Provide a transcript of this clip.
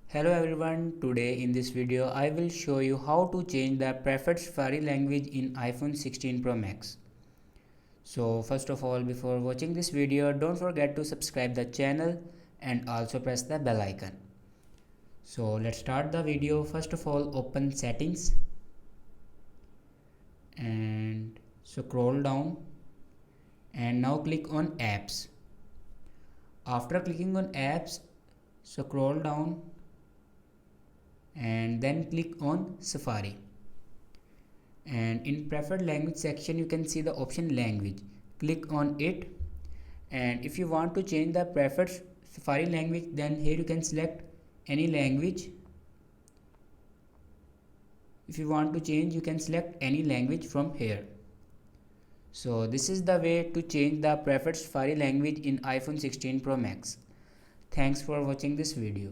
Hello everyone, today in this video I will show you how to change the preferred Safari language in iPhone 16 Pro Max. So first of all, before watching this video, don't forget to subscribe the channel and also press the bell icon. So let's start the video. First of all, open settings and scroll down and now click on apps. After clicking on apps, scroll down and then click on Safari, and in preferred language section you can see the option language. Click on it, and if you want to change the preferred Safari language, then here you can select any language. If you want to change, you can select any language from here. So this is the way to change the preferred Safari language in iPhone 16 Pro Max. Thanks for watching this video.